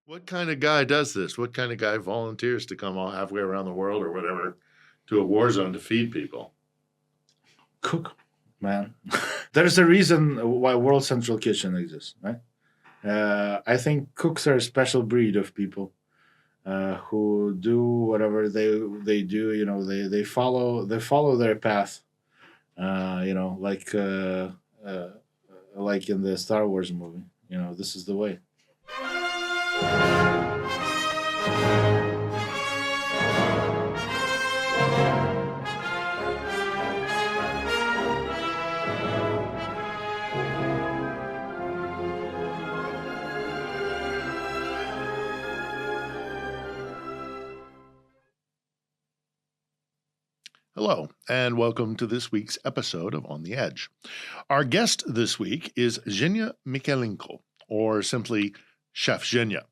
What kind of guy does this? What kind of guy volunteers to come all halfway around the world or whatever to a war zone to feed people? Cook, man. There's a reason why World Central Kitchen exists, right? I think cooks are a special breed of people who do whatever they do. They follow their path. Uh, like in the Star Wars movie. This is the way. Hello, and welcome to this week's episode of On the Edge. Our guest this week is Zhenya Mikhayenko, or simply Chef Zhenya.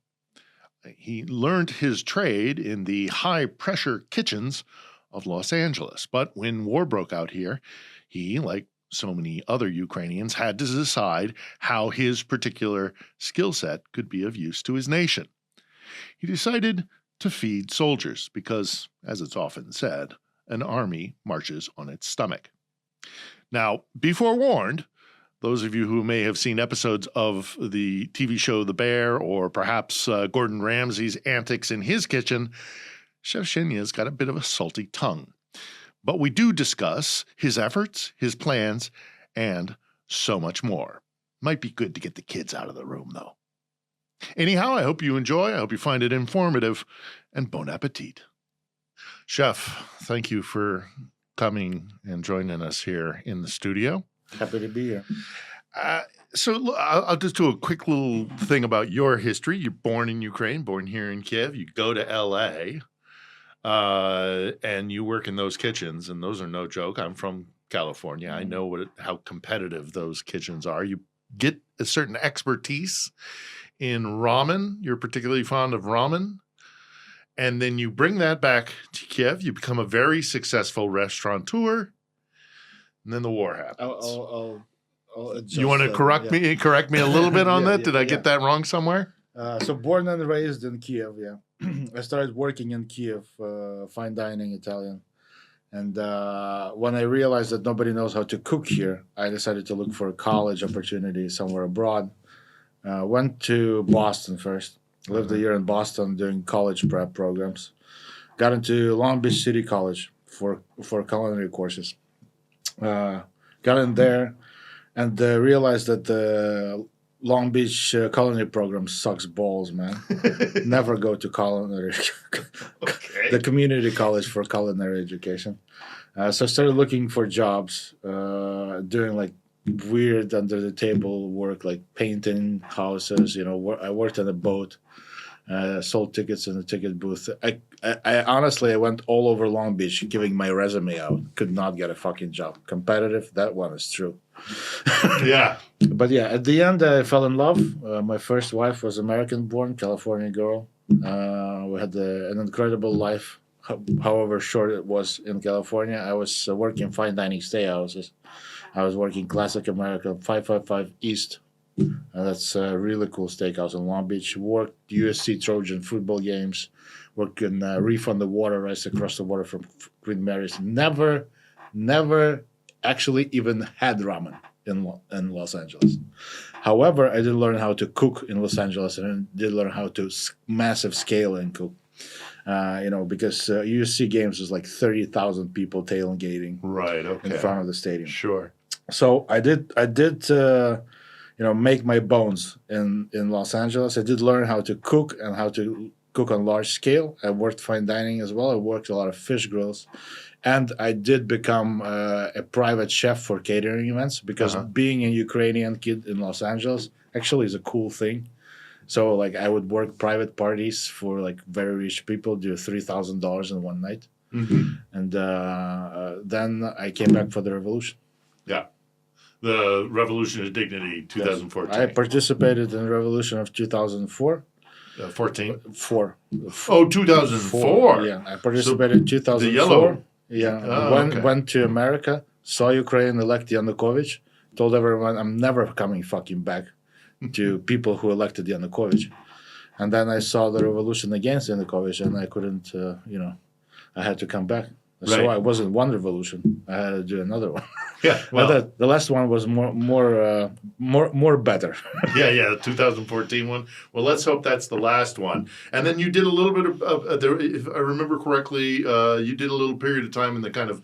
He learned his trade in the high-pressure kitchens of Los Angeles, but when war broke out here, he, like so many other Ukrainians, had to decide how his particular skill set could be of use to his nation. He decided to feed soldiers because, as it's often said, an army marches on its stomach. Now, be forewarned, those of you who may have seen episodes of the TV show The Bear or perhaps Gordon Ramsay's antics in his kitchen, Chef Zhenya's got a bit of a salty tongue. But we do discuss his efforts, his plans, and so much more. Might be good to get the kids out of the room, though. Anyhow, I hope you enjoy. I hope you find it informative, and bon appetit. Chef, thank you for coming and joining us here in the studio. Happy to be here. So I'll just do a quick little thing about your history. You're born in Ukraine, born here in Kiev. You go to L.A., and you work in those kitchens, and those are no joke. I'm from California. I know how competitive those kitchens are. You get a certain expertise in ramen. You're particularly fond of ramen. And then you bring that back to Kiev. You become a very successful restaurateur. And then the war happens. I'll adjust, you want to correct me a little bit on that? Did I get that wrong somewhere? So born and raised in Kiev, yeah. I started working in Kiev, fine dining Italian. And when I realized that nobody knows how to cook here, I decided to look for a college opportunity somewhere abroad. Went to Boston first. Lived a year in Boston doing college prep programs. Got into Long Beach City College for culinary courses. Got in there and realized that the Long Beach culinary program sucks balls, man. Never go to culinary, the community college for culinary education. So I started looking for jobs, doing like weird under the table work, like painting houses. I worked on a boat. Sold tickets in the ticket booth. I honestly went all over Long Beach giving my resume out. Could not get a fucking job. Competitive, that one is true. Yeah. But yeah, at the end I fell in love. My first wife was American-born, California girl. We had an incredible life, however short it was in California. I was working fine dining steakhouses. I was working classic American 555 East. That's a really cool steakhouse in Long Beach. Worked USC Trojan football games. Worked in Reef on the Water, right across the water from Queen Mary's. Never actually even had ramen in Los Angeles. However, I did learn how to cook in Los Angeles, and I did learn how to massive scale and cook. Because USC games was like 30,000 people tailgating in front of the stadium. Sure. So I did. Make my bones in Los Angeles. I did learn how to cook and how to cook on large scale. I worked fine dining as well. I worked a lot of fish grills. And I did become a private chef for catering events because being a Ukrainian kid in Los Angeles actually is a cool thing. So like I would work private parties for like very rich people, do $3,000 in one night. Mm-hmm. And then I came back for the revolution. Yeah. The Revolution of Dignity, 2014. Yes. I participated in the Revolution of 2004. 14? 4. Oh, 2004. Yeah, I participated in 2004. The yellow. Yeah, went to America, saw Ukraine elect Yanukovych, told everyone I'm never coming fucking back to people who elected Yanukovych. And then I saw the revolution against Yanukovych, and I couldn't, I had to come back. So Right. I wasn't one revolution. I had to do another one. Yeah. Well, But the last one was more better. yeah, 2014 one. Well, let's hope that's the last one. And then you did a little bit of there, if I remember correctly, you did a little period of time in the kind of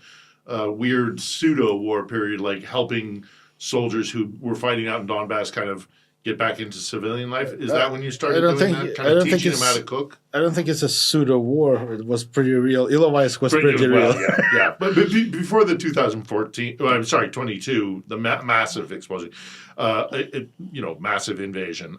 weird pseudo war period, like helping soldiers who were fighting out in Donbass kind of get back into civilian life. Is that when you started doing that? Kind of teaching them how to cook? I don't think it's a pseudo war. It was pretty real. Ilovaisk was pretty real. Yeah. But before the 2014, I'm sorry, 22, the massive explosion, massive invasion.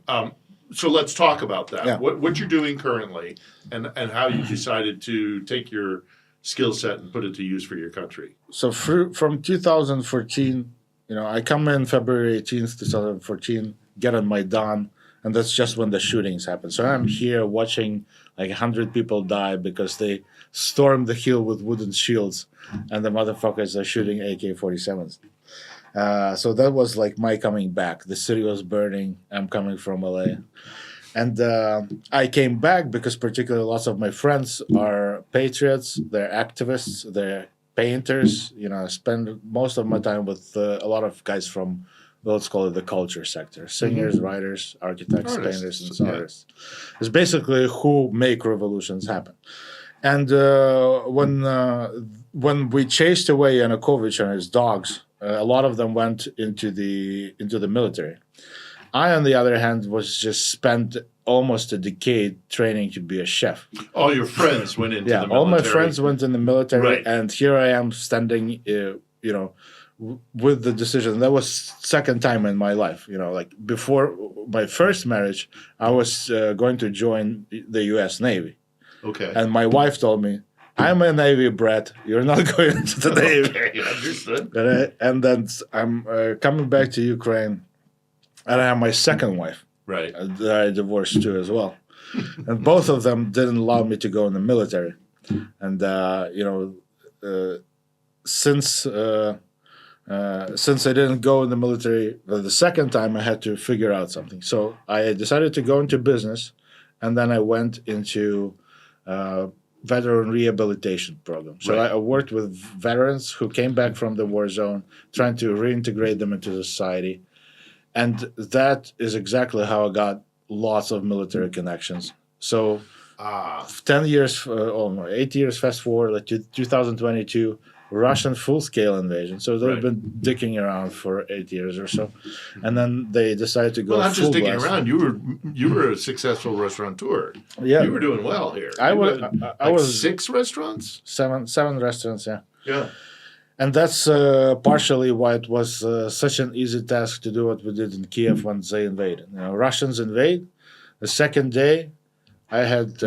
So let's talk about that. Yeah. What you're doing currently, and how you decided to take your skill set and put it to use for your country. So from 2014, I come in February 18th, 2014, get on Maidan, and that's just when the shootings happen. So I'm here watching like 100 people die because they stormed the hill with wooden shields, and the motherfuckers are shooting AK-47s. So that was like my coming back. The city was burning. I'm coming from LA. And I came back because particularly lots of my friends are patriots, they're activists, they're painters. I spend most of my time with a lot of guys from, let's call it the culture sector: singers, writers, architects, painters, and artists. It's basically who make revolutions happen. And when we chased away Yanukovych and his dogs, a lot of them went into the military. I, on the other hand, was just spent almost a decade training to be a chef. All your friends went into the military. All my friends went in the military, right. And here I am standing, with the decision. That was second time in my life. Like before my first marriage, I was going to join the U.S. Navy. Okay. And my wife told me, "I'm a Navy brat. You're not going into the Navy." Okay, understood. And then I'm coming back to Ukraine, and I have my second wife. Right. That I divorced too as well. And both of them didn't allow me to go in the military. And, since I didn't go in the military the second time, I had to figure out something. So I decided to go into business, and then I went into veteran rehabilitation program. So Right. I worked with veterans who came back from the war zone, trying to reintegrate them into society. And that is exactly how I got lots of military connections. So 10 years, 8 years fast forward, like to 2022, Russian full-scale invasion. So they've been dicking around for 8 years or so. And then they decided to go not just dicking blast. around. You were a successful restaurateur. Yeah. You were doing well here. I was 6 restaurants? Seven restaurants, yeah. Yeah. And that's partially why it was such an easy task to do what we did in Kiev when they invaded. Russians invade. The second day, I had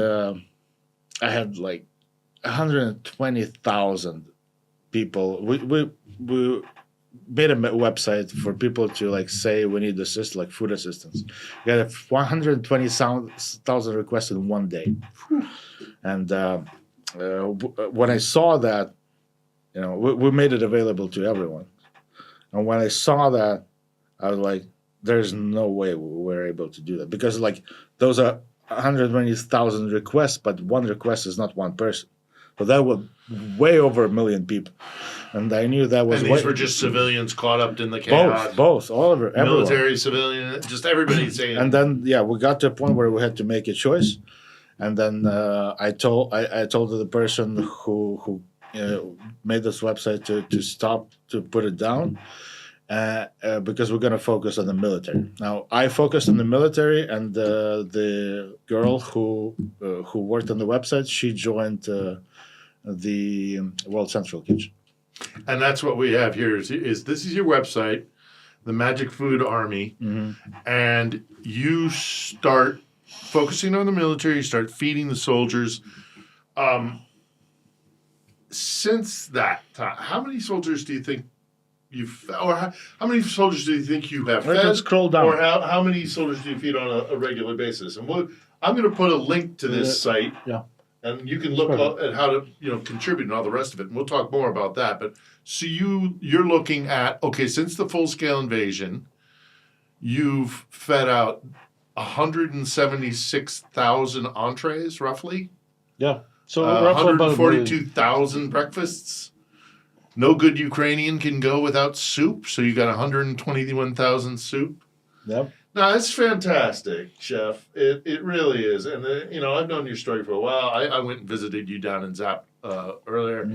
like 120,000 people. We made a website for people to like say we need assist, like food assistance. We got 120,000 requests in one day. And when I saw that, we made it available to everyone. And when I saw that, I was like, there's no way we're able to do that. Because like those are 120,000 requests, but one request is not one person. So that was way over 1 million people. And I knew that was... And these were just civilians caught up in the chaos? Both, all of it. Military, civilian, just everybody saying... And then, we got to a point where we had to make a choice. And then I told the person who made this website to stop, to put it down, because we're going to focus on the military. Now, I focused on the military, and the girl who worked on the website, she joined the World Central Kitchen. And that's what we have here is this is your website, the Magic Food Army, and you start focusing on the military, you start feeding the soldiers. Since that time, how many soldiers do you think how many soldiers do you think you have fed? Let's scroll down. Or how many soldiers do you feed on a regular basis? And I'm going to put a link to this site. Yeah. And you can look at how to contribute and all the rest of it. And we'll talk more about that. But so you're looking at, okay, since the full-scale invasion, you've fed out 176,000 entrees, roughly. Yeah. So roughly about 142,000 breakfasts. No good Ukrainian can go without soup, so you got 121,000 soup. Yep. No, it's fantastic, Chef. It really is. And, I've known your story for a while. I went and visited you down in Zap earlier.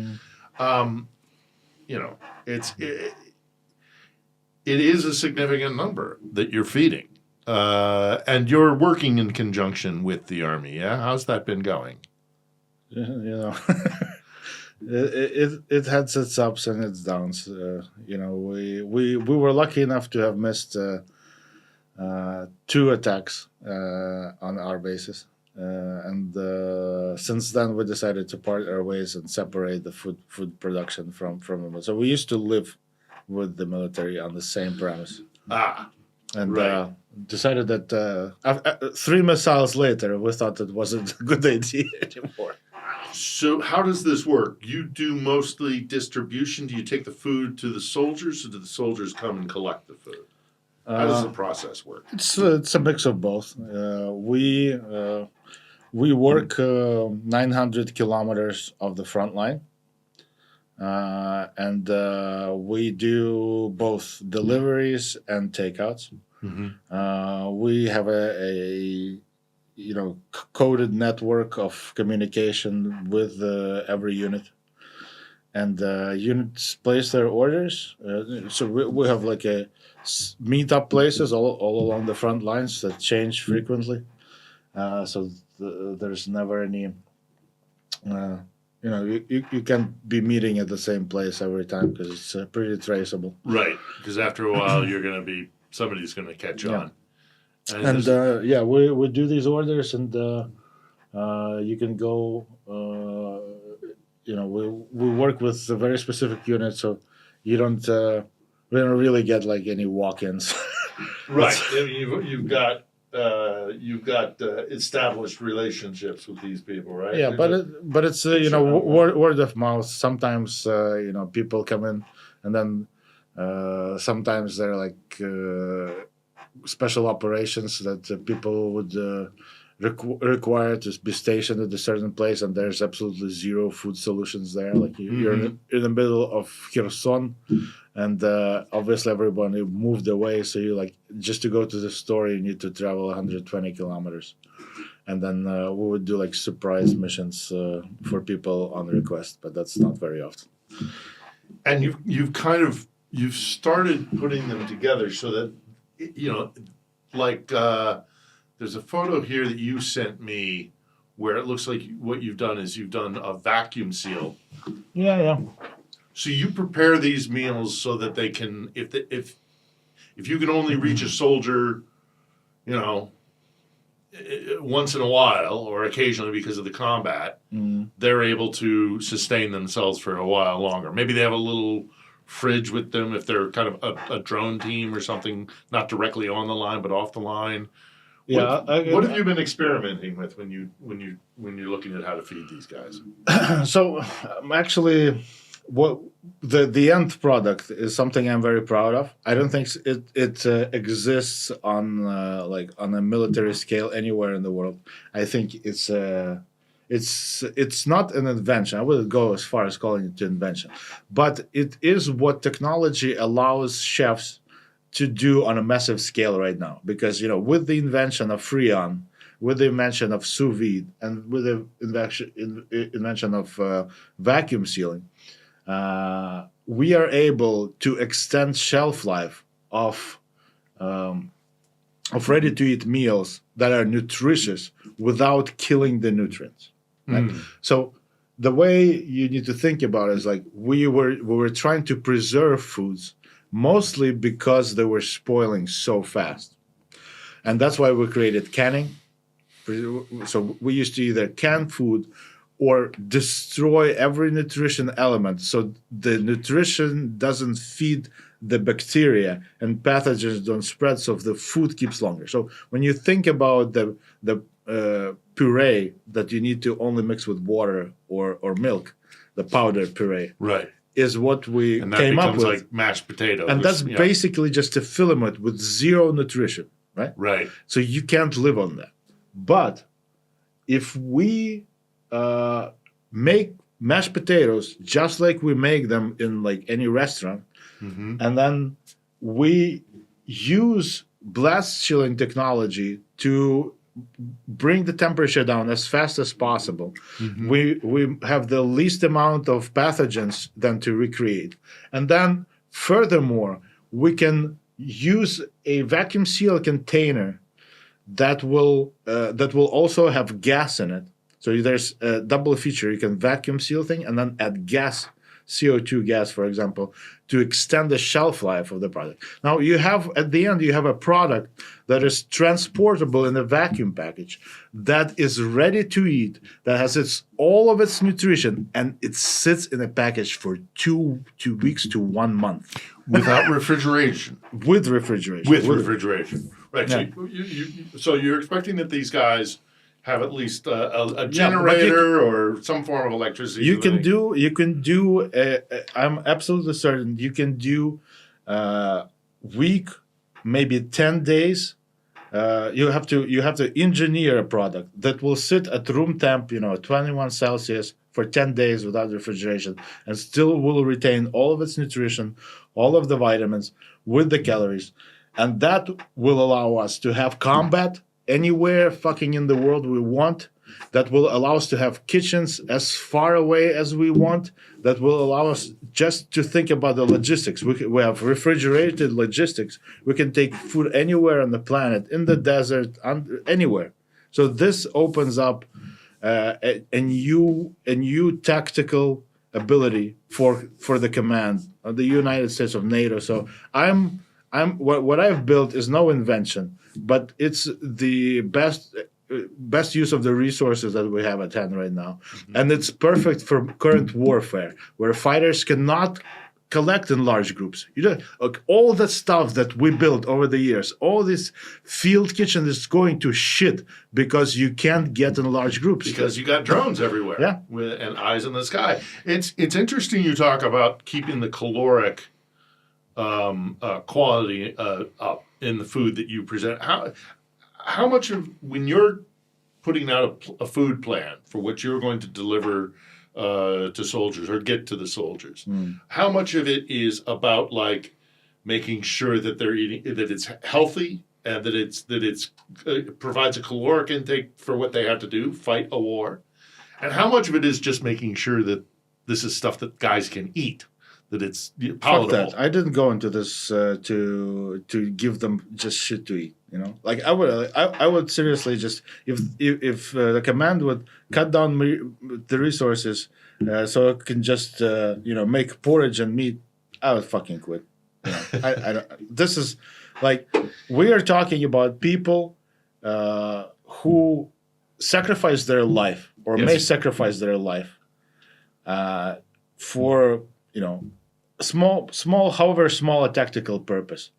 It is a significant number that you're feeding. And you're working in conjunction with the Army, yeah? How's that been going? It had its ups and its downs. We were lucky enough to have missed 2 attacks on our bases, and since then we decided to part our ways and separate the food production from them. So we used to live with the military on the same premise. And right. Decided that 3 missiles later, we thought it wasn't a good idea anymore. So how does this work? You do mostly distribution. Do you take the food to the soldiers, or do the soldiers come and collect the food? How does the process work? It's a mix of both. We work 900 kilometers of the front line, and we do both deliveries and takeouts. We have a coded network of communication with every unit, and units place their orders. So we have like a meetup places all along the front lines that change frequently. So there's never any. You can't be meeting at the same place every time because it's pretty traceable. Right, because after a while somebody's going to catch on. And we do these orders, and you can go. We work with a very specific unit, so we don't really get like any walk-ins. Right, you've got established relationships with these people, right? Yeah, but it's word of mouth. Sometimes people come in, and then sometimes they're like. Special operations that people would require to be stationed at a certain place, and there's absolutely zero food solutions there. Like you're in the middle of Kherson, and obviously everybody moved away, so you just to go to the store you need to travel 120 kilometers, and then we would do like surprise missions for people on request, but that's not very often. And you've started putting them together so that. There's a photo here that you sent me where it looks like what you've done is you've done a vacuum seal. Yeah. So you prepare these meals so that they can, if you can only reach a soldier, once in a while or occasionally because of the combat, they're able to sustain themselves for a while longer. Maybe they have a little fridge with them if they're kind of a drone team or something, not directly on the line but off the line. Yeah. What have you been experimenting with when you're looking at how to feed these guys? So actually, what the end product is something I'm very proud of. I don't think it exists on on a military scale anywhere in the world. I think it's not an invention. I wouldn't go as far as calling it an invention, but it is what technology allows chefs to do on a massive scale right now. Because with the invention of Freon, with the invention of sous vide, and with the invention of vacuum sealing, we are able to extend shelf life of ready-to-eat meals that are nutritious without killing the nutrients. Right? So the way you need to think about it is like we were trying to preserve foods mostly because they were spoiling so fast. And that's why we created canning. So we used to either can food or destroy every nutrition element so the nutrition doesn't feed the bacteria and pathogens don't spread, so the food keeps longer. So when you think about the puree that you need to only mix with water or milk, the powder puree, right, is what we came up with. And that becomes like mashed potatoes. And that's basically just a filament with zero nutrition. right? Right. So you can't live on that. But if we make mashed potatoes just like we make them in like any restaurant, Mm-hmm. and then we use blast chilling technology to bring the temperature down as fast as possible. Mm-hmm. We have the least amount of pathogens then to recreate. And then furthermore, we can use a vacuum seal container that will also have gas in it. So there's a double feature. You can vacuum seal thing and then add gas, CO2 gas, for example, to extend the shelf life of the product. Now you have at the end you have a product that is transportable in a vacuum package that is ready to eat, that has all of its nutrition, and it sits in a package for two weeks to 1 month Without refrigeration. with refrigeration. With refrigeration. Right. Yeah. So you're expecting that these guys have at least a Yeah, generator or some form of electricity. You can do. I'm absolutely certain you can do week, maybe 10 days. You have to engineer a product that will sit at room temp, 21 Celsius for 10 days without refrigeration, and still will retain all of its nutrition, all of the vitamins with the calories, and that will allow us to have combat anywhere fucking in the world we want. That will allow us to have kitchens as far away as we want. That will allow us just to think about the logistics. We have refrigerated logistics. We can take food anywhere on the planet, in the desert, anywhere. So this opens up a new tactical ability for the command of the United States of NATO. So what I've built is no invention, but it's the best use of the resources that we have at hand right now. Mm-hmm. And it's perfect for current warfare, where fighters cannot collect in large groups. All the stuff that we built over the years, all this field kitchen is going to shit because you can't get in large groups. Because you got drones everywhere. Yeah. And eyes in the sky. It's interesting you talk about keeping the caloric quality up in the food that you present. How much of, when you're putting out a food plan for what you're going to deliver to soldiers or get to the soldiers, how much of it is about like making sure that they're eating, that it's healthy and that it's provides a caloric intake for what they have to do, fight a war, and how much of it is just making sure that this is stuff that guys can eat, that it's palatable? Fuck that. I didn't go into this to give them just shit to eat. Like I would seriously just, if the command would cut down the resources so it can just make porridge and meat, I would fucking quit. I don't. This is like, we are talking about people who sacrifice their life or may sacrifice their life for small, however small a tactical purpose.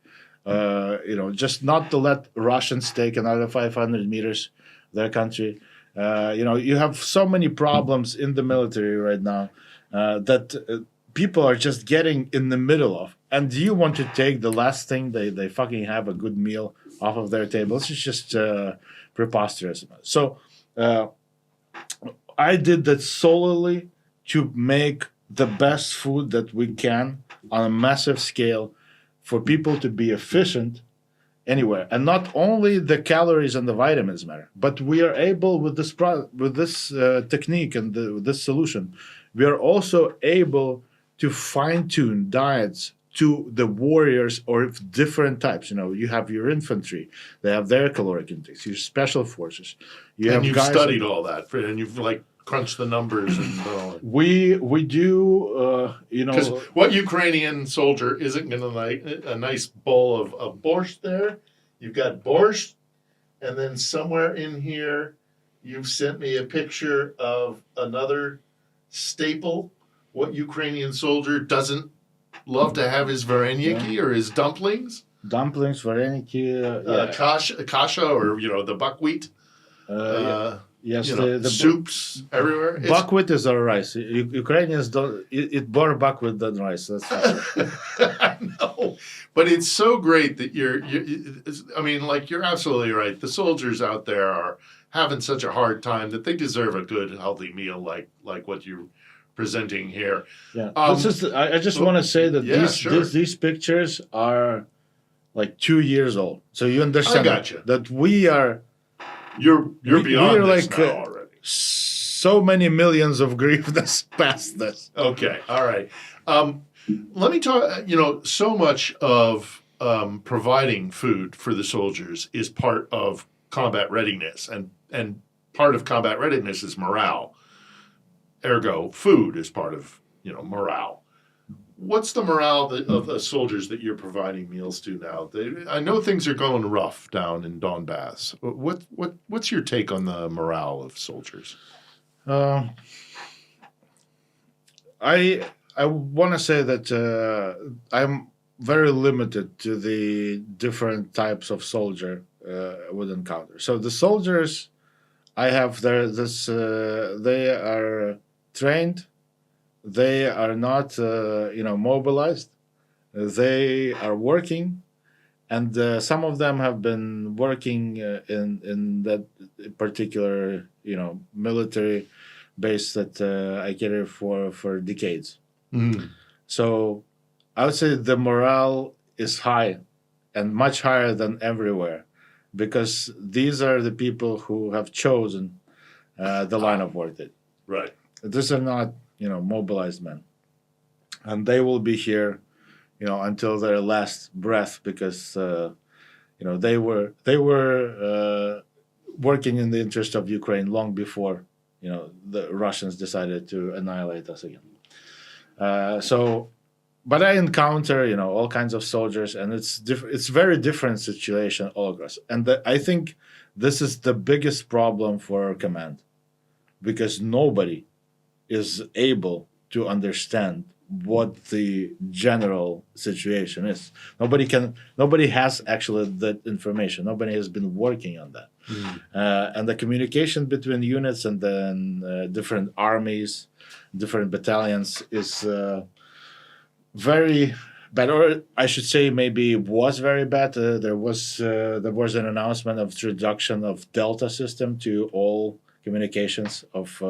Just not to let Russians take another 500 meters their country. You have so many problems in the military right now that people are just getting in the middle of. And do you want to take the last thing they fucking have, a good meal, off of their table? This is just preposterous. So I did that solely to make the best food that we can on a massive scale for people to be efficient anywhere. And not only the calories and the vitamins matter, but we are able with this technique and with this solution, we are also able to fine-tune diets to the warriors or different types. You have your infantry, they have their caloric intakes, your special forces. You've studied all that, and you've crunch the numbers and we do because what Ukrainian soldier isn't going to like a nice bowl of borscht there? You've got borscht, and then somewhere in here you've sent me a picture of another staple. What Ukrainian soldier doesn't love to have his vareniki or his dumplings? Vareniki, kasha, or the buckwheat. Yes, the soups everywhere. Buckwheat is our rice. Ukrainians don't eat more buckwheat than rice. That's for sure. I know, but it's so great that I mean, like, you're absolutely right. The soldiers out there are having such a hard time that they deserve a good, healthy meal like what you're presenting here. Yeah, I just want to say that these pictures are like 2 years old, so you understand that we are. You're beyond this now already. So many millions of grievance past this. Okay, all right. Let me talk. So much of providing food for the soldiers is part of combat readiness, and part of combat readiness is morale. Ergo, food is part of morale. What's the morale of the soldiers that you're providing meals to now? I know things are going rough down in Donbass. What's your take on the morale of soldiers? I want to say that I'm very limited to the different types of soldier would encounter. So the soldiers I have there, they are trained. They are not, mobilized. They are working, and some of them have been working in that particular, military base that I cater for decades. Mm. So I would say the morale is high, and much higher than everywhere, because these are the people who have chosen the line of work. Right. These are not mobilized men, and they will be here, until their last breath, because they were working in the interest of Ukraine long before the Russians decided to annihilate us again. But I encounter all kinds of soldiers, and it's very different situation all across, and I think this is the biggest problem for our command, because nobody is able to understand what the general situation is. Nobody has actually that information. Nobody has been working on that. And the communication between units and then different armies, different battalions is very bad, or I should say maybe was very bad. There was an announcement of introduction of Delta system to all communications of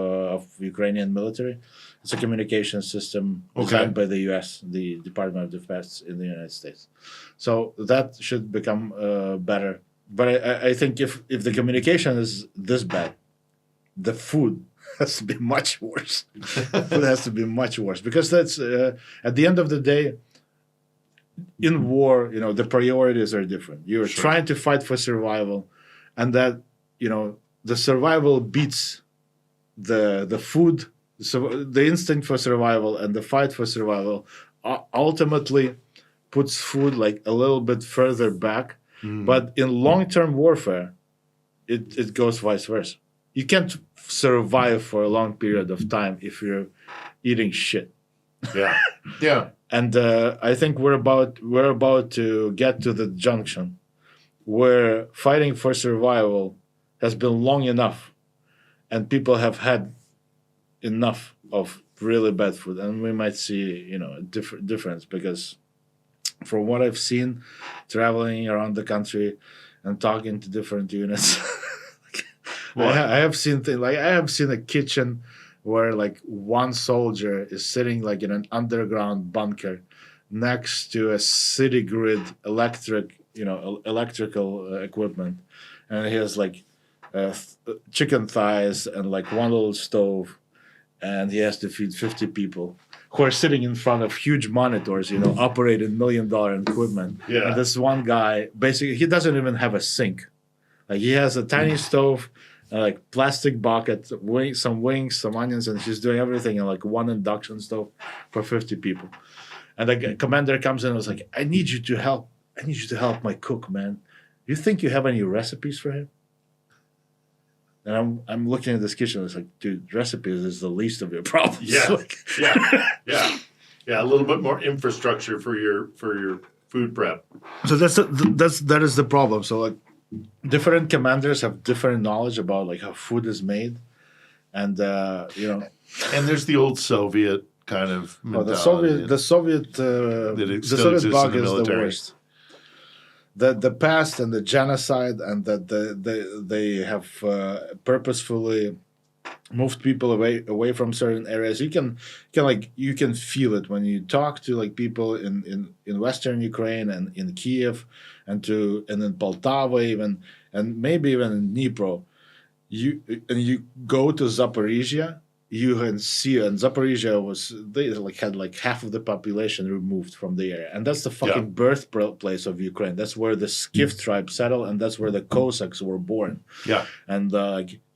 Ukrainian military. It's a communication system designed by the U.S., the Department of Defense in the United States. So that should become better. But I think if the communication is this bad, the food has to be much worse. Food has to be much worse, because that's at the end of the day, in war, the priorities are different. You're trying to fight for survival, and that the survival beats the food. So the instinct for survival and the fight for survival ultimately puts food like a little bit further back. But in long-term warfare, it goes vice versa. You can't survive for a long period of time if you're eating shit. Yeah. And I think we're about to get to the junction where fighting for survival has been long enough, and people have had enough of really bad food, and we might see a difference, because from what I've seen traveling around the country and talking to different units, I have seen things like, I have seen a kitchen where like one soldier is sitting like in an underground bunker next to a city grid electrical equipment, and he has like chicken thighs and like one little stove, and he has to feed 50 people who are sitting in front of huge monitors, operating $1 million equipment. Yeah. And this one guy, basically, he doesn't even have a sink. Like, he has a tiny stove, like plastic bucket, some wings, some onions, and he's doing everything in like one induction stove for 50 people. And the commander comes in and was like, I need you to help my cook, man. You think you have any recipes for him? And I'm looking at this kitchen. It's like, dude, recipes is the least of your problems. Yeah, yeah. A little bit more infrastructure for your food prep. So that is the problem. So like, different commanders have different knowledge about like how food is made, and And there's the old Soviet kind of well, mentality the still Soviet exists in bug the is the military. worst. The past and the genocide, and that they have purposefully moved people away from certain areas. You can feel it when you talk to like people in Western Ukraine and in Kiev and in Poltava even, and maybe even in Dnipro. You go to Zaporizhia, you can see, and Zaporizhia they had like half of the population removed from the area, and that's the Yeah. fucking birthplace of Ukraine. That's where the Skiff tribe settled, and that's where the Cossacks were born. Yeah. And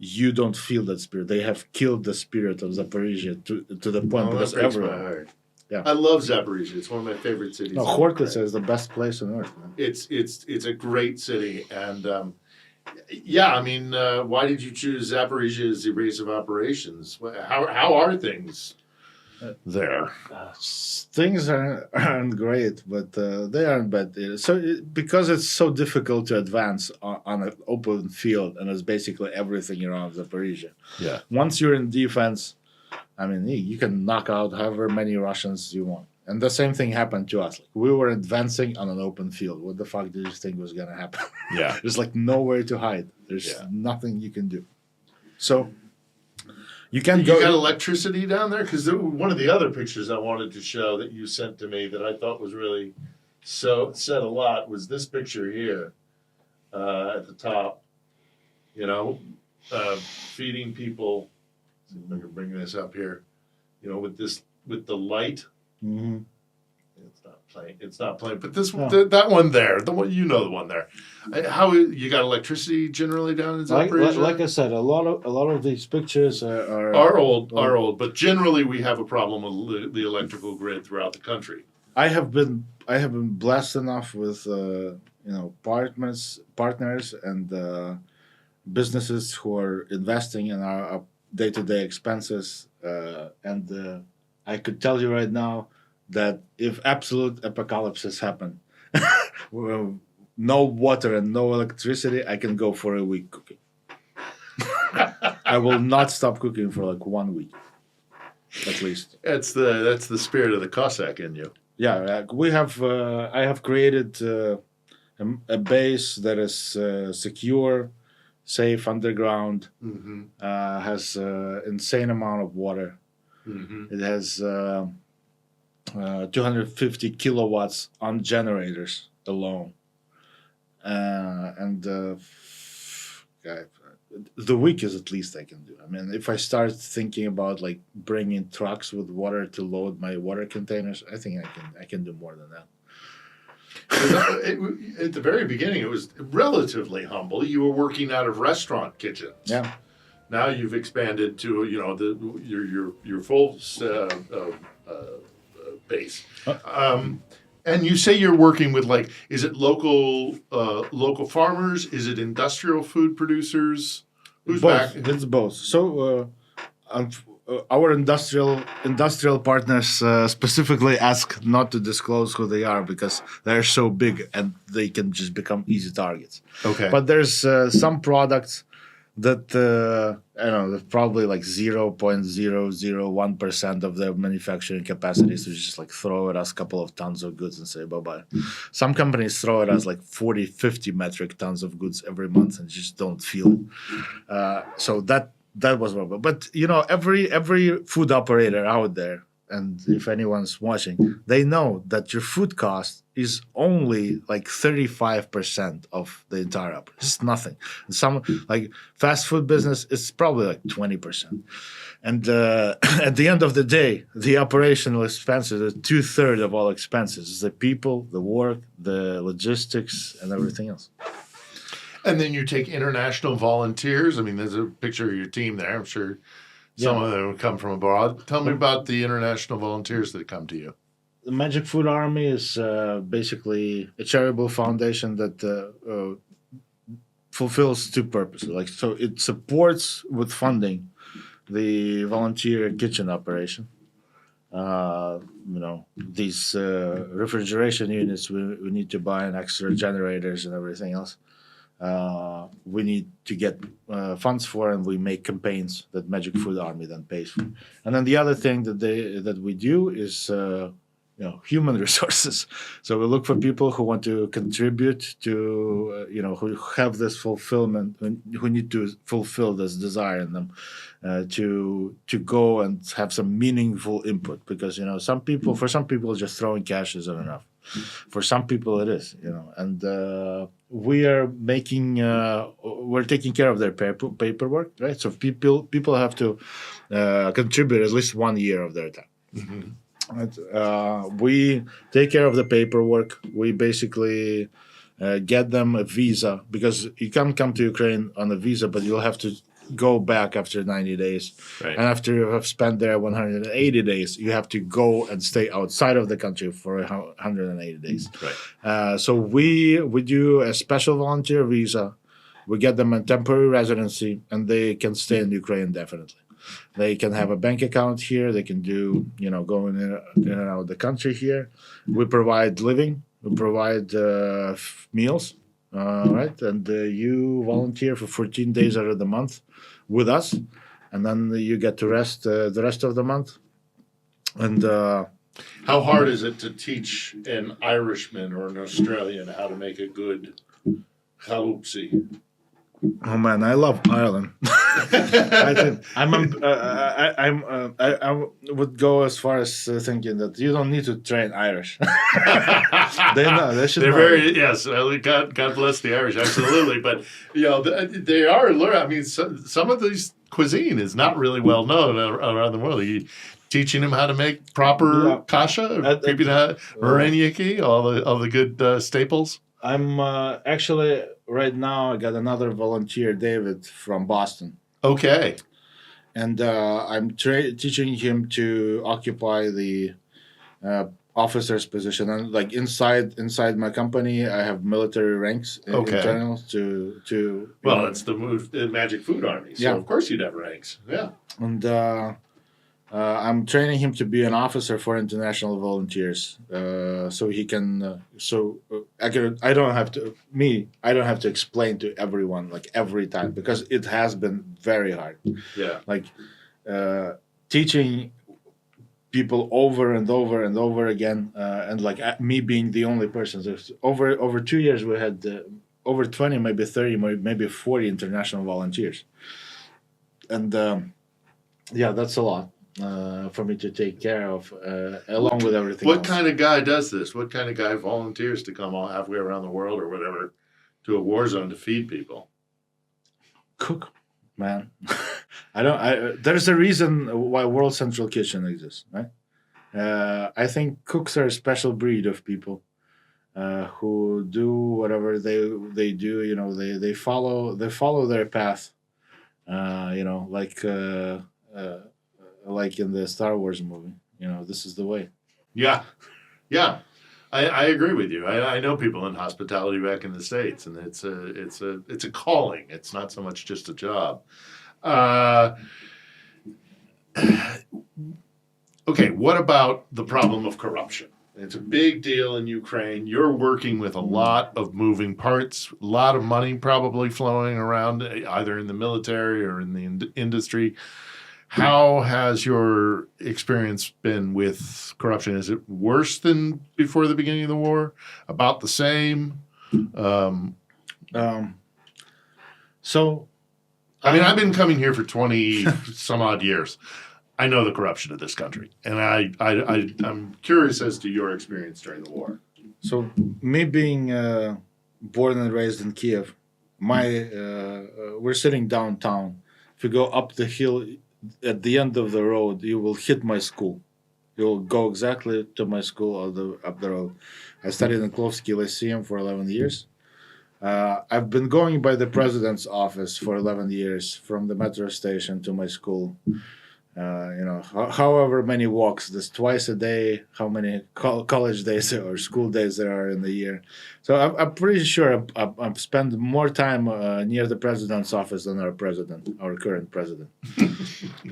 you don't feel that spirit. They have killed the spirit of Zaporizhia to the point Oh, that because breaks my everyone. heart. Yeah. I love Zaporizhia. It's one of my favorite cities. No, in Khortytsa Ukraine. is the best place on earth, man. It's a great city, and yeah, I mean, why did you choose Zaporizhia as the base of operations? How are things there? Things aren't great, but they aren't bad. Because it's so difficult to advance on an open field, and it's basically everything around Zaporizhia. Yeah. Once you're in defense, I mean, you can knock out however many Russians you want. And the same thing happened to us. Like, we were advancing on an open field. What the fuck did you think was gonna happen? Yeah. There's like nowhere to hide. There's nothing you can do. So you can You go. got electricity down there? Because one of the other pictures I wanted to show that you sent to me that I thought was really said a lot was this picture here at the top. You know, feeding people. See if I can bring this up here. You know, with the light. Mm-hmm. It's not playing. But this No. that one there, the one the one there. How you got electricity generally down in Zaporizhia? Like I said, a lot of these pictures are old, but generally we have a problem with the electrical grid throughout the country. I have been blessed enough with partners and businesses who are investing in our day-to-day expenses, and I could tell you right now that if absolute apocalypse happen, well, no water and no electricity, I can go for a week cooking. I will not stop cooking for like 1 week, at least. That's the spirit of the Cossack in you. Yeah, we have. I have created a base that is secure, safe, underground. Mm-hmm. Has insane amount of water. Mm-hmm. It has 250 kilowatts on generators alone, and the week is at least I can do. I mean, if I start thinking about like bringing trucks with water to load my water containers, I think I can do more than that. At the very beginning, it was relatively humble. You were working out of restaurant kitchens. Yeah. Now you've expanded to your full base. And you say you're working with is it local farmers? Is it industrial food producers? Who's both. back? It's both. So our industrial partners specifically ask not to disclose who they are because they're so big and they can just become easy targets. Okay. But there's some products that I don't know, they're probably like 0.001% of their manufacturing capacity. So just like throw at us a couple of tons of goods and say bye-bye. Some companies throw at us like 40, 50 metric tons of goods every month and just don't feel. So that was one. But every food operator out there, and if anyone's watching, they know that your food cost is only like 35% of the entire operation. It's nothing. And some like fast food business, it's probably like 20%. And at the end of the day, the operational expenses are 2/3 of all expenses. It's the people, the work, the logistics, and everything else. And then you take international volunteers. I mean, there's a picture of your team there. I'm sure some of them come from abroad. Tell me about the international volunteers that come to you. The Magic Food Army is basically a charitable foundation that fulfills two purposes. So it supports with funding the volunteer kitchen operation. These refrigeration units we need to buy and extra generators and everything else. we need to get funds for, and we make campaigns that Magic Food Army then pays for. And then the other thing that we do is human resources. So we look for people who want to contribute to who have this fulfillment, who need to fulfill this desire in them, to go and have some meaningful input, because for some people just throwing cash isn't enough. For some people it is, and we are we're taking care of their paperwork, right? So people have to contribute at least 1 year of their time. We take care of the paperwork. We basically get them a visa, because you can't come to Ukraine on a visa, but you'll have to go back after 90 days. Right. And after you have spent there 180 days, you have to go and stay outside of the country for 180 days. Right. So we do a special volunteer visa. We get them a temporary residency, and they can stay in Ukraine indefinitely. They can have a bank account here. They can do, go in and out of the country here. We provide living. We provide meals, right? And you volunteer for 14 days out of the month with us, and then you get to rest the rest of the month. And how hard is it to teach an Irishman or an Australian how to make a good chalupsi? Oh man, I love Ireland. I would go as far as thinking that you don't need to train Irish. They should. They're know. very yes. God bless the Irish, absolutely. But they are learning. I mean, some of these cuisine is not really well known around the world. Are you teaching them how to make proper kasha, vareniki, all the good staples? I'm actually right now. I got another volunteer, David from Boston. Okay. And I'm teaching him to occupy the officer's position. And like inside my company, I have military ranks internal to. Well, it's the Magic Food Army, so of course you'd have ranks. Yeah. And I'm training him to be an officer for international volunteers, so he can. I don't have to explain to everyone like every time, because it has been very hard. Yeah. Like teaching people over and over and over again, and like me being the only person. There's over 2 years we had over 20, maybe 30, maybe 40 international volunteers, and that's a lot. For me to take care of, along with everything What else. kind of guy does this? What kind of guy volunteers to come all halfway around the world or whatever to a war zone to feed people? Cook, man. There's a reason why World Central Kitchen exists, right? I think cooks are a special breed of people who do whatever they do. They follow their path. Like in the Star Wars movie, this is the way. Yeah. I agree with you. I know people in hospitality back in the States, and it's a calling. It's not so much just a job. Okay, what about the problem of corruption? It's a big deal in Ukraine. You're working with a lot of moving parts, a lot of money probably flowing around, either in the military or in the industry. How has your experience been with corruption? Is it worse than before the beginning of the war? About the same? I've been coming here for 20 some odd years. I know the corruption of this country, and I'm curious as to your experience during the war. So me being born and raised in Kiev, we're sitting downtown. If you go up the hill, at the end of the road, you will hit my school. You'll go exactly to my school up the road. I studied in Klovsky Lyceum for 11 years. I've been going by the president's office for 11 years, from the metro station to my school. however many walks, this twice a day, how many college days or school days there are in the year. So I'm pretty sure I've spent more time near the president's office than our current president.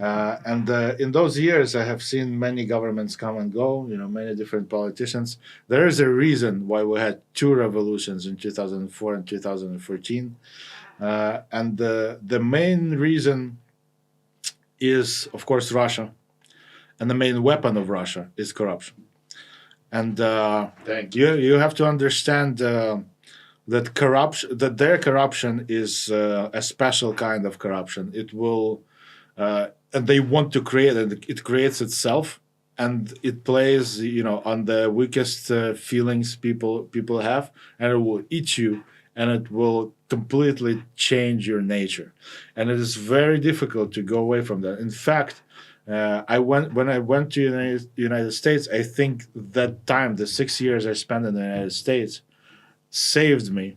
And in those years, I have seen many governments come and go, many different politicians. There is a reason why we had two revolutions in 2004 and 2014. And the main reason is, of course, Russia, and the main weapon of Russia is corruption. And you have to understand that their corruption is a special kind of corruption. It will, and they want to create, and it creates itself, and it plays, on the weakest feelings people have, and it will eat you, and it will completely change your nature, and it is very difficult to go away from that. In fact, when I went to the United States, I think that time, the 6 years I spent in the United States, saved me,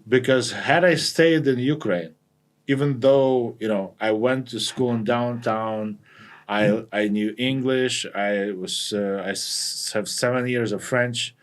because had I stayed in Ukraine, even though I went to school in downtown, I knew English, I have 7 years of French,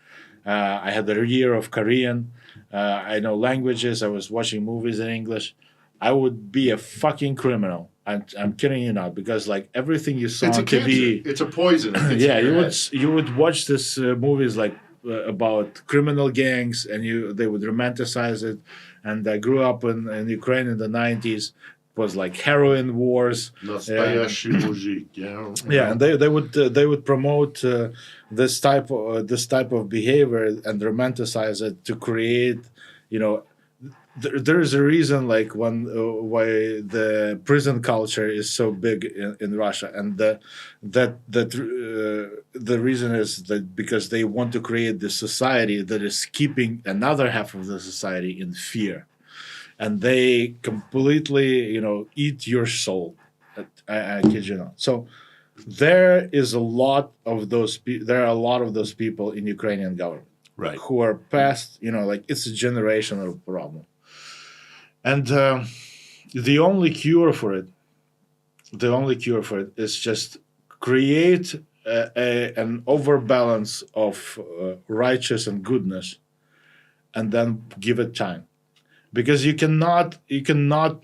I had a year of Korean. I know languages. I was watching movies in English. I would be a fucking criminal. I'm kidding you not, because like everything you saw it's a on TV, cancer. It's a poison. yeah, you would watch this movies like about criminal gangs, and they would romanticize it. And I grew up in Ukraine in the 90s. It was like heroin wars. Yeah, and they would promote this type of behavior and romanticize it to create, there is a reason like why the prison culture is so big in Russia, and the reason is that because they want to create this society that is keeping another half of the society in fear, and they completely eat your soul. I kid you not. So there is a lot of those. There are a lot of those people in Ukrainian government, right, who are past. Like it's a generational problem, and the only cure for it is just create an overbalance of righteous and goodness, and then give it time, because you cannot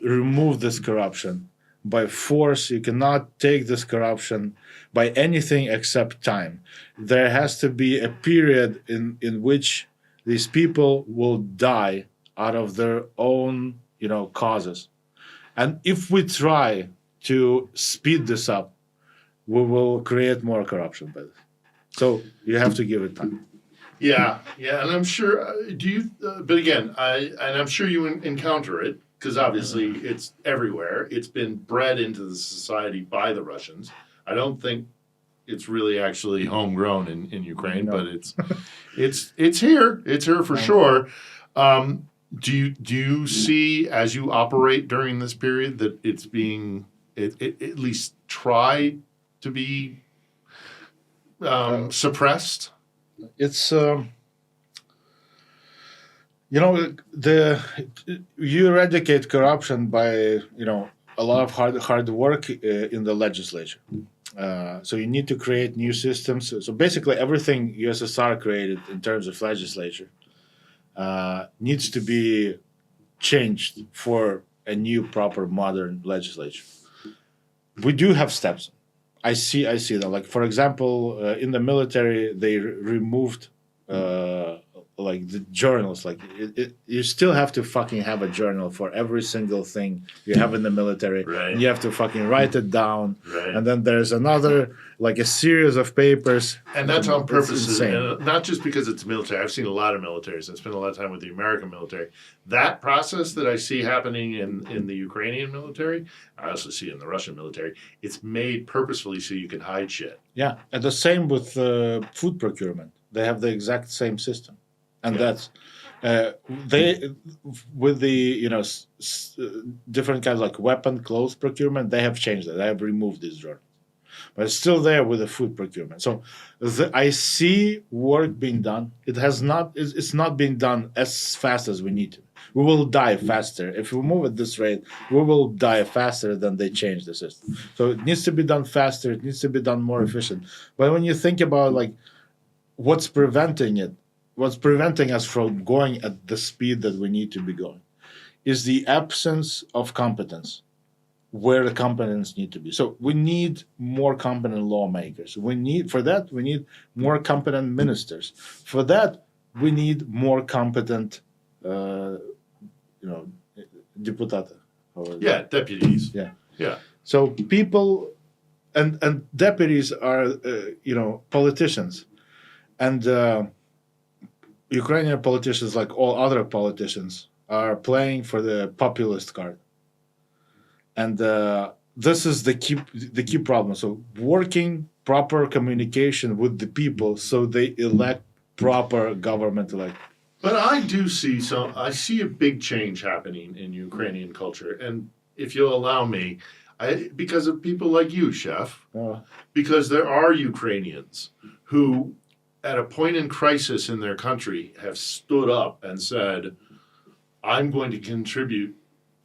remove this corruption by force. You cannot take this corruption by anything except time. There has to be a period in which these people will die out of their own causes, and if we try to speed this up, we will create more corruption by this. So you have to give it time. Yeah, and I'm sure. Do you? But again, I'm sure you encounter it, because obviously it's everywhere. It's been bred into the society by the Russians. I don't think it's really actually homegrown in Ukraine, but it's here. It's here for sure. Do you see, as you operate during this period, that it's being at least tried to be suppressed? It's you eradicate corruption by a lot of hard work in the legislature. So you need to create new systems. So basically everything USSR created in terms of legislature needs to be changed for a new, proper, modern legislature. We do have steps. I see that. Like, for example, in the military, they removed like the journals. Like, you still have to fucking have a journal for every single thing you have in the military. Right. And you have to fucking write it down. Right. And then there's another, like a series of papers. And that's on purpose. And not just because it's military. I've seen a lot of militaries. I spent a lot of time with the American military. That process that I see happening in the Ukrainian military, I also see it in the Russian military. It's made purposefully so you can hide shit. Yeah, and the same with food procurement. They have the exact same system. And that's they with the different kinds like weapon, clothes procurement. They have changed that. They have removed these journals, but it's still there with the food procurement. So I see work being done. It's not being done as fast as we need to. We will die faster. If we move at this rate, we will die faster than they change the system. So it needs to be done faster. It needs to be done more efficient. But when you think about like what's preventing it, what's preventing us from going at the speed that we need to be going, is the absence of competence where the competence need to be. So we need more competent lawmakers. We need more competent ministers. For that, we need more competent, deputata. Yeah, deputies. Yeah. Yeah. So people and deputies are, politicians, and Ukrainian politicians, like all other politicians, are playing for the populist card. And this is the key problem. So working proper communication with the people so they elect proper government elect. But I see a big change happening in Ukrainian culture. And if you'll allow me, because of people like you, Chef, because there are Ukrainians who, at a point in crisis in their country, have stood up and said, I'm going to contribute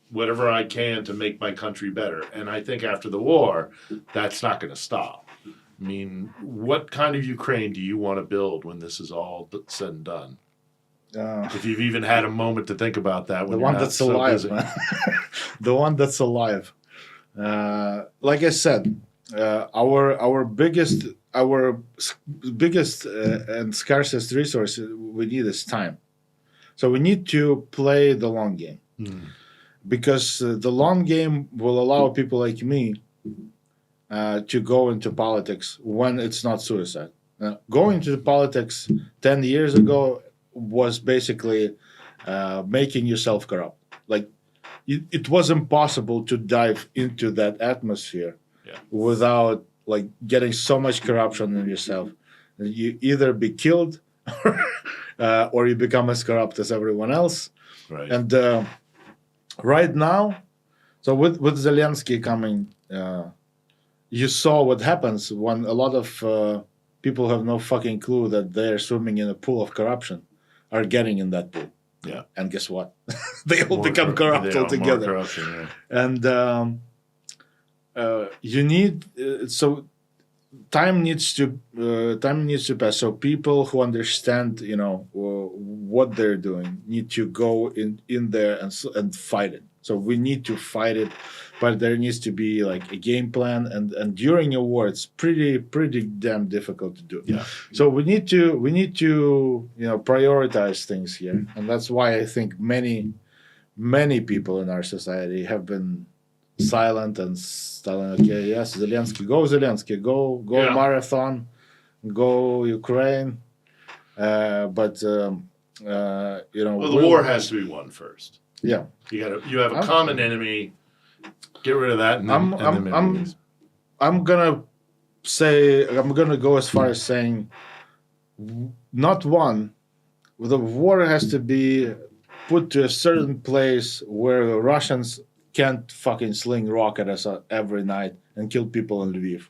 whatever I can to make my country better. And I think after the war, that's not going to stop. I mean, what kind of Ukraine do you want to build when this is all said and done? If you've even had a moment to think about that. The one that's alive, man. The one that's alive. Like I said, our biggest and scarcest resource we need is time. So we need to play the long game. Because the long game will allow people like me to go into politics when it's not suicide. Going into politics 10 years ago was basically making yourself corrupt. Like it was impossible to dive into that atmosphere without like getting so much corruption in yourself. You either be killed or you become as corrupt as everyone else. Right. And right now, so with Zelensky coming, you saw what happens when a lot of people have no fucking clue that they're swimming in a pool of corruption, are getting in that pool. Yeah. And guess what? They all become corrupt altogether. And you need so time needs to pass. So people who understand, what they're doing need to go in there and fight it. So we need to fight it, but there needs to be like a game plan. And during a war, it's pretty damn difficult to do. Yeah. So we need to prioritize things here, and that's why I think many people in our society have been silent and telling, okay, yes, Zelensky, go marathon, go Ukraine. But the war has to be won first. Yeah, you have a common enemy. Get rid of that. And I'm gonna go as far as saying, not one. The war has to be put to a certain place where the Russians can't fucking sling rock at us every night and kill people in Lviv,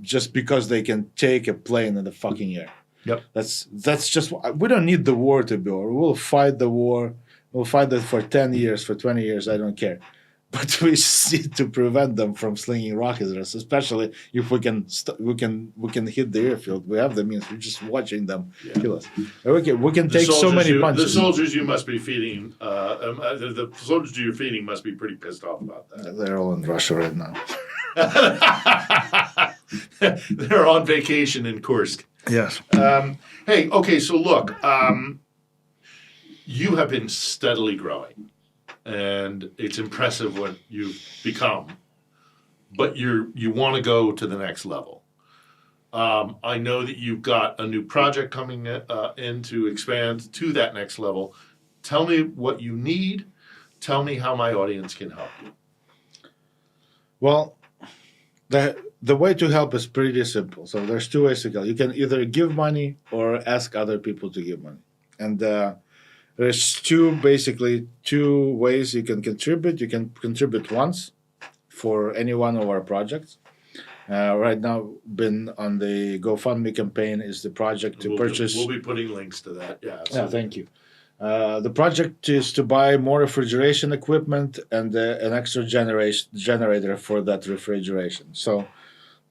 just because they can take a plane in the fucking air. Yep. That's just, we don't need the war to be over. We'll fight the war. We'll fight it for 10 years, for 20 years. I don't care. But we just need to prevent them from slinging rockets at us, especially if we can hit the airfield. We have the means. We're just watching them kill us. We can take so many punches. The soldiers you must be feeding, the soldiers you're feeding must be pretty pissed off about that. They're all in Russia right now. They're on vacation in Kursk. Yes. Hey, okay, so look, you have been steadily growing. And it's impressive what you've become, but you want to go to the next level. I know that you've got a new project coming in to expand to that next level. Tell me what you need. Tell me how my audience can help you. Well, the way to help is pretty simple. So there's two ways to go. You can either give money or ask other people to give money. And there's two ways you can contribute. You can contribute once for any one of our projects. Right now, been on the GoFundMe campaign is the project to purchase. We'll be putting links to that. Yeah. Absolutely. Yeah, thank you. The project is to buy more refrigeration equipment and an extra generator for that refrigeration. So,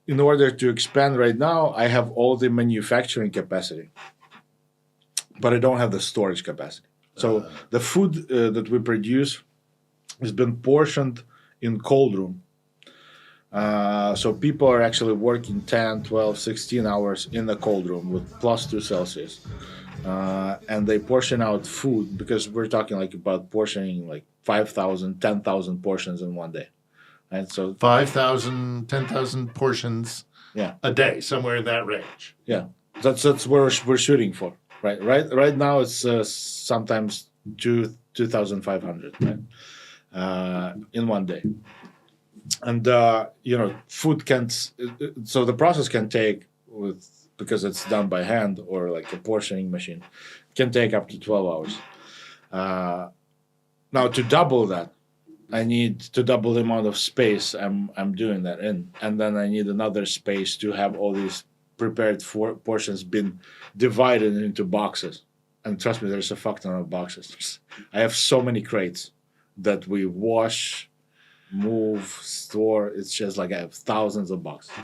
in order to expand right now, I have all the manufacturing capacity, but I don't have the storage capacity. So the food that we produce has been portioned in cold room. So people are actually working 10, 12, 16 hours in the cold room with +2 Celsius. And they portion out food because we're talking like about portioning like 5,000, 10,000 portions in one day. Right? So 5,000, 10,000 portions yeah, a day, somewhere in that range. yeah, that's where we're shooting for. Right now it's sometimes 2,500 right? In one day. And food can't. So the process can take because it's done by hand or like a portioning machine, can take up to 12 hours. Now to double that, I need to double the amount of space I'm doing that in, and then I need another space to have all these prepared portions been divided into boxes. And trust me, there's a fuck ton of boxes. I have so many crates that we wash, move, store. It's just like I have thousands of boxes.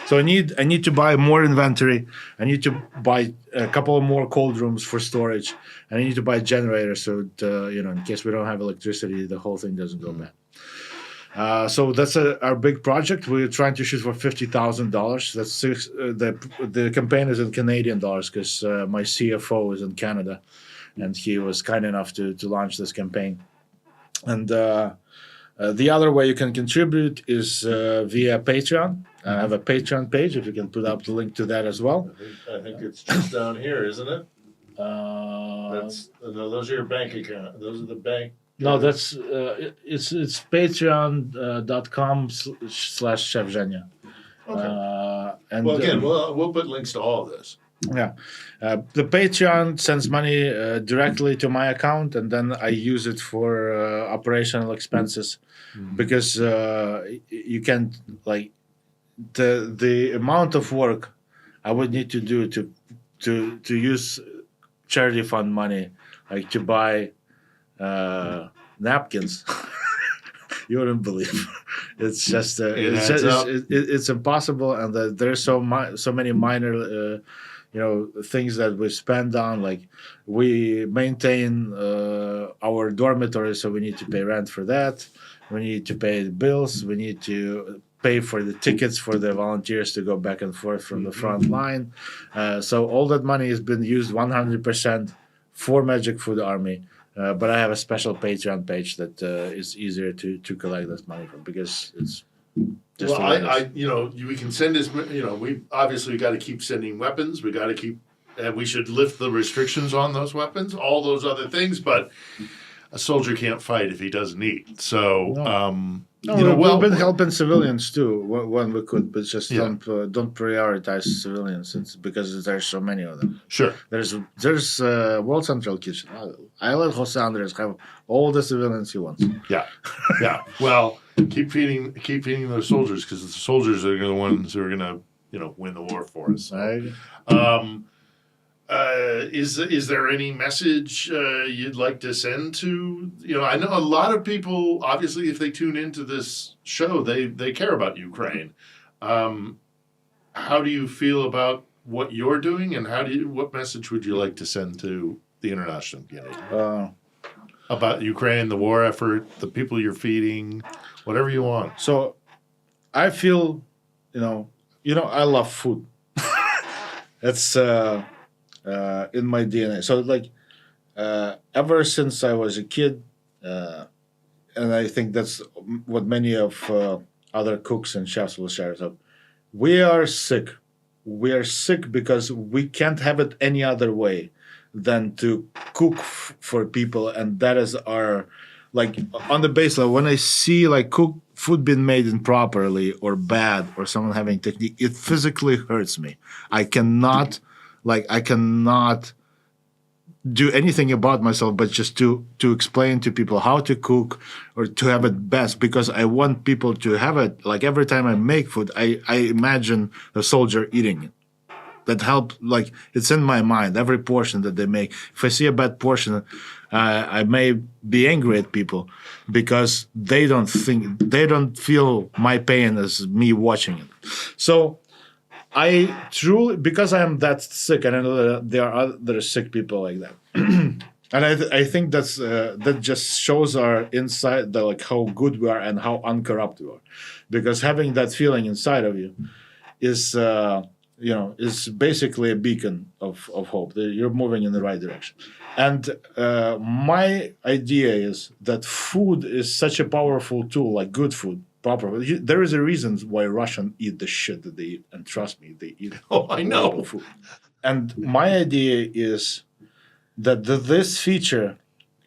So I need to buy more inventory. I need to buy a couple of more cold rooms for storage. And I need to buy generators so that, in case we don't have electricity, the whole thing doesn't go bad. So that's our big project. We're trying to shoot for $50,000. That's the campaign is in Canadian dollars because my CFO is in Canada, and he was kind enough to launch this campaign. And the other way you can contribute is via Patreon. I have a Patreon page. If you can put up the link to that as well. I think it's just down here, isn't it? Those are your bank account. Those are the bank. No, that's it's patreon.com/ChefZhenya. Okay. Well, again, we'll put links to all of this. Yeah. The Patreon sends money directly to my account, and then I use it for operational expenses because you can't, like, the amount of work I would need to do to use charity fund money, like to buy napkins. You wouldn't believe. It's just it's impossible, and there's so many minor things that we spend on. Like we maintain our dormitory, so we need to pay rent for that. We need to pay the bills. We need to pay for the tickets for the volunteers to go back and forth from the front line. So all that money has been used 100% for Magic Food Army. But I have a special Patreon page that is easier to collect this money from because it's just. Well, we can send us. We obviously got to keep sending weapons. We got to keep, and we should lift the restrictions on those weapons, all those other things. But a soldier can't fight if he doesn't eat. So, we've been helping civilians too when we could, but just don't prioritize civilians because there's so many of them. Sure. There's World Central Kitchen. I let Jose Andres have all the civilians he wants. Yeah. Well, keep feeding those soldiers because the soldiers are the ones who are going to win the war for us. Right. Is there any message you'd like to send to, I know a lot of people, obviously, if they tune into this show, they care about Ukraine. How do you feel about what you're doing, and what message would you like to send to the international community about Ukraine, the war effort, the people you're feeding, whatever you want? So I feel, I love food. It's in my DNA. So ever since I was a kid, and I think that's what many of other cooks and chefs will share. So we are sick. We are sick because we can't have it any other way than to cook for people, and that is our, on the baseline. When I see food being made improperly or bad or someone having technique, it physically hurts me. I cannot do anything about myself but just to explain to people how to cook or to have it best, because I want people to have it. Like every time I make food, I imagine the soldier eating it. that help. Like, it's in my mind, every portion that they make. If I see a bad portion, I may be angry at people because they don't feel my pain as me watching it. So I truly, because I am that sick, and I know that there are other sick people like that. And I think that just shows our inside, like how good we are and how uncorrupt we are, because having that feeling inside of you is is basically a beacon of hope. You're moving in the right direction. And my idea is that food is such a powerful tool, like good food, proper. There is a reason why Russians eat the shit that they eat, and trust me, they eat. Oh, I know. Food. And my idea is that this feature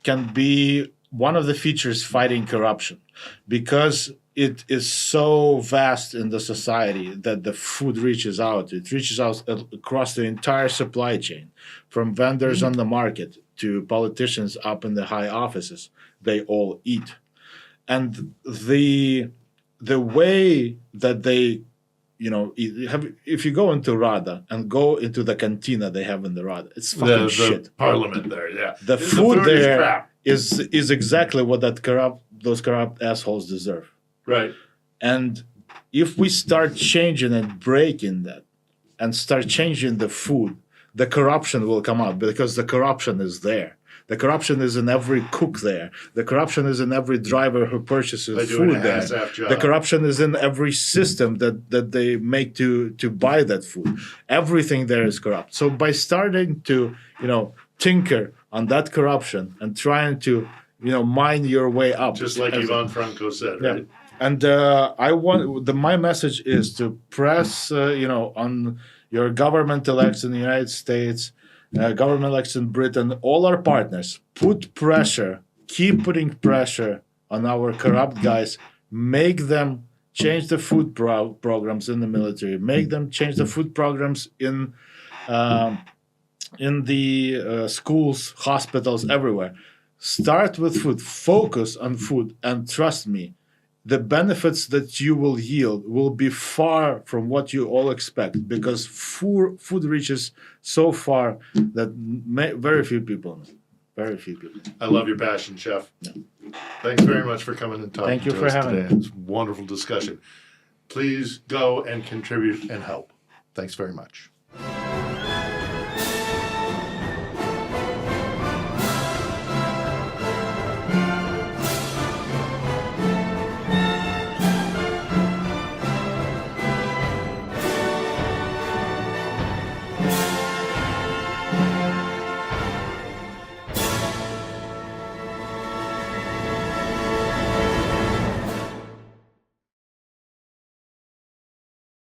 can be one of the features fighting corruption, because it is so vast in the society that the food reaches out. It reaches out across the entire supply chain, from vendors on the market to politicians up in the high offices. They all eat. And the way that they, if you go into Rada and go into the cantina they have in the Rada, it's fucking shit. The parliament there, yeah. The food there is exactly what those corrupt assholes deserve. Right. And if we start changing and breaking that and start changing the food, the corruption will come out, because the corruption is there. The corruption is in every cook there. The corruption is in every driver who purchases food there. The corruption is in every system that they make to buy that food. Everything there is corrupt. So by starting to, tinker on that corruption and trying to, mine your way up. Just like Ivan Franco said, right? And my message is to press, on your government elects in the United States, government elects in Britain, all our partners, put pressure, keep putting pressure on our corrupt guys, make them change the food programs in the military, make them change the food programs in the schools, hospitals, everywhere. Start with food, focus on food, and trust me, the benefits that you will yield will be far from what you all expect, because food reaches so far that very few people know. Very few people. I love your passion, Chef. Yeah. Thanks very much for coming and talking Thank you to for us having today. me. It's a wonderful discussion. Please go and contribute and help. Thanks very much.